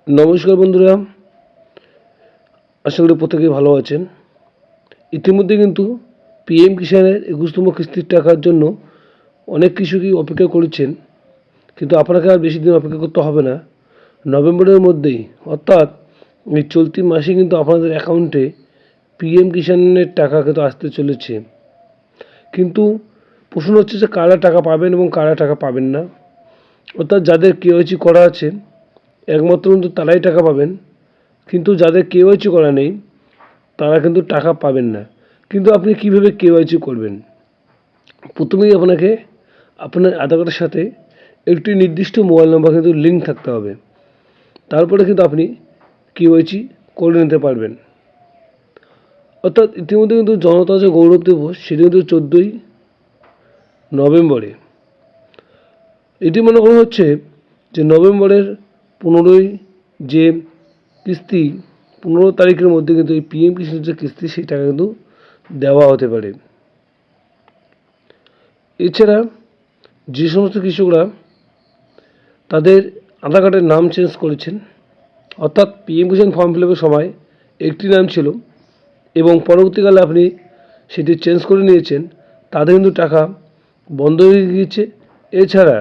নমস্কার বন্ধুরা, আশা করি প্রত্যেকেই ভালো আছেন। ইতিমধ্যে কিন্তু পিএম কিষাণের 21তম কিস্তির টাকার জন্য অনেক কৃষকই অপেক্ষা করেছেন, কিন্তু আপনাকে আর বেশি দিন অপেক্ষা করতে হবে না। নভেম্বরের মধ্যেই, অর্থাৎ এই চলতি মাসে কিন্তু আপনাদের অ্যাকাউন্টে পিএম কিষাণের টাকা কিন্তু আসতে চলেছে। কিন্তু প্রশ্ন হচ্ছে যে কারা টাকা পাবেন এবং কারা টাকা পাবেন না। অর্থাৎ যাদের কেওয়াইসি করা আছে একমাত্র কিন্তু তারাই টাকা পাবেন, কিন্তু যাদের কেওয়াইসি করা নেই তারা কিন্তু টাকা পাবেন না। কিন্তু আপনি কীভাবে কেওয়াইসি করবেন? প্রথমেই আপনাকে আপনার আধার কার্ডের সাথে একটি নির্দিষ্ট মোবাইল নাম্বার কিন্তু লিঙ্ক থাকতে হবে, তারপরে কিন্তু আপনি কেওয়াইসি করে নিতে পারবেন। অর্থাৎ ইতিমধ্যে কিন্তু জনতা যে গৌরব দিবস সেটি কিন্তু 14ই নভেম্বরে। এটি মনে করা হচ্ছে যে নভেম্বরের 15ই যে কিস্তি 15 তারিখের মধ্যে কিন্তু এই পিএম কিষাণ যে কিস্তি সেই টাকা কিন্তু দেওয়া হতে পারে। এছাড়া যে সমস্ত কৃষকরা তাদের আধার কার্ডের নাম চেঞ্জ করেছেন, অর্থাৎ পিএম কিষাণ ফর্ম ফিল আপের সময় একটি নাম ছিল এবং পরবর্তীকালে আপনি সেটি চেঞ্জ করে নিয়েছেন, তাদের কিন্তু টাকা বন্ধ হয়ে গিয়েছে। এছাড়া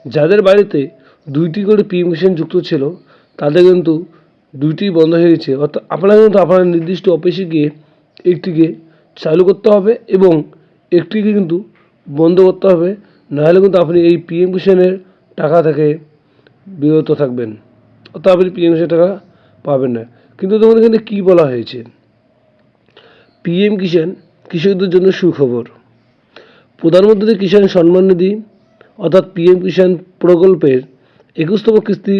যাদের বাড়িতে 2টি করে পিএম কিষাণ যুক্ত ছিল তাদের কিন্তু 2টি বন্ধ হয়ে গেছে। অর্থাৎ আপনারা কিন্তু আপনার নির্দিষ্ট অফিসে গিয়ে একটিকে চালু করতে হবে এবং একটিকে কিন্তু বন্ধ করতে হবে, নাহলে কিন্তু আপনি এই পিএম কিষাণের টাকা থেকে বিরত থাকবেন, অর্থাৎ আপনি পিএম কিষাণ টাকা পাবেন না। কিন্তু দেখুন এখানে কী বলা হয়েছে, পিএম কিষাণ কৃষকদের জন্য সুখবর। প্রধানমন্ত্রী কিষাণ সম্মান নিধি অর্থাৎ পিএম কিষাণ প্রকল্পের 21তম কিস্তি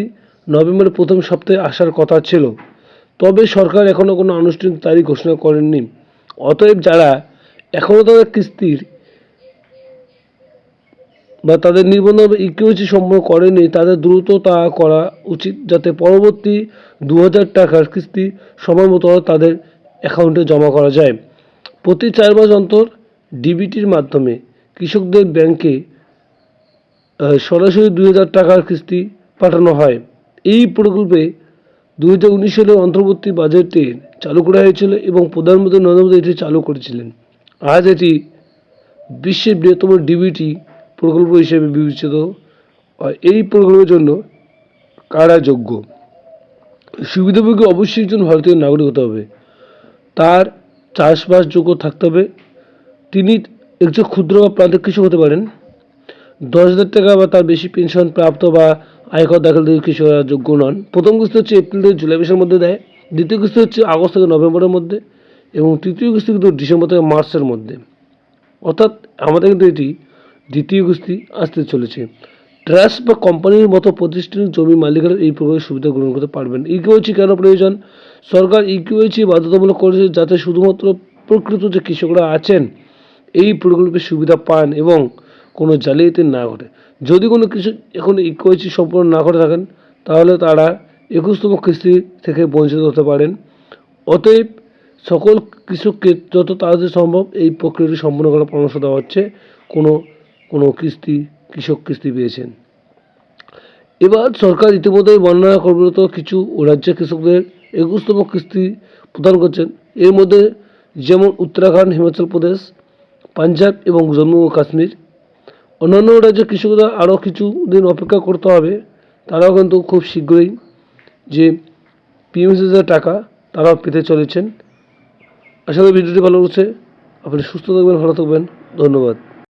নভেম্বরের প্রথম সপ্তাহে আসার কথা ছিল, তবে সরকার এখনও কোনো আনুষ্ঠানিক তারিখ ঘোষণা করেননি। অতএব যারা এখনও তাদের কিস্তির বা তাদের নিবন্ধন বা ইকেওয়াইসি সম্পন্ন করেনি তাদের দ্রুত তা করা উচিত, যাতে পরবর্তী 2000 টাকার কিস্তি সময় মতো তাদের অ্যাকাউন্টে জমা করা যায়। প্রতি 4 মাস অন্তর ডিবিটির মাধ্যমে কৃষকদের ব্যাংকে সরাসরি 2000 টাকার কিস্তি পাঠানো হয়। এই প্রকল্পে 2019 সালের অন্তর্বর্তী বাজেটে চালু করা হয়েছিল এবং প্রধানমন্ত্রী নরেন্দ্র মোদী এটি চালু করেছিলেন। আজ এটি বিশ্বের বৃহত্তম ডিবিটি প্রকল্প হিসেবে বিবেচিত। এই প্রকল্পের জন্য কারা যোগ্য? সুবিধাভোগী অবশ্যই একজন ভারতীয় নাগরিক হতে হবে, তার চাষবাসযোগ্য থাকতে হবে, তিনি একজন ক্ষুদ্র বা প্রান্তিক কৃষক হতে পারেন, 10,000 টাকা বা তার বেশি পেনশন প্রাপ্ত বা আয়কর দাখিল থেকে কৃষকরা যোগ্য নন। প্রথম কিস্তি হচ্ছে এপ্রিল থেকে জুলাই মাসের মধ্যে দেয়, দ্বিতীয় কিস্তি হচ্ছে আগস্ট থেকে নভেম্বরের মধ্যে এবং তৃতীয় কিস্তি কিন্তু ডিসেম্বর থেকে মার্চের মধ্যে। অর্থাৎ আমাদের কিন্তু এটি দ্বিতীয় কিস্তি আসতে চলেছে। ট্রাস্ট বা কোম্পানির মতো প্রতিষ্ঠানিক জমি মালিকেরা এই প্রকল্পের সুবিধা গ্রহণ করতে পারবেন। ইকেওয়াইসি কেন প্রয়োজন? সরকার ইকেওয়াইসি বাধ্যতামূলক করেছে যাতে শুধুমাত্র প্রকৃত যে কৃষকরা আছেন এই প্রকল্পের সুবিধা পান এবং কোনো জালিয়াতি না ঘটে। যদি কোনো কৃষক এখন ইকেওয়াইসি সম্পূর্ণ না করে থাকেন তাহলে তারা 21তম কিস্তি থেকে বঞ্চিত হতে পারেন। অতএব সকল কৃষককে যত তাড়াতাড়ি সম্ভব এই প্রক্রিয়াটি সম্পন্ন করার পরামর্শ দেওয়া হচ্ছে। কোনো কৃষক কিস্তি পেয়েছেন। এবার সরকার ইতিমধ্যে বন্যা কবলিত কিছু রাজ্যের কৃষকদের 21তম কিস্তি প্রদান করছেন। এর মধ্যে যেমন উত্তরাখণ্ড, হিমাচল প্রদেশ, পাঞ্জাব এবং জম্মু ও কাশ্মীর। অন্যান্য রাজ্যের কৃষকরা আরও কিছু দিন অপেক্ষা করতে হবে, তারাও কিন্তু খুব শীঘ্রই যে পিএমএসএসের টাকা তারাও পেতে চলেছেন। আশা করি ভিডিওটি ভালো লাগছে। আপনি সুস্থ থাকবেন, ভালো থাকবেন। ধন্যবাদ।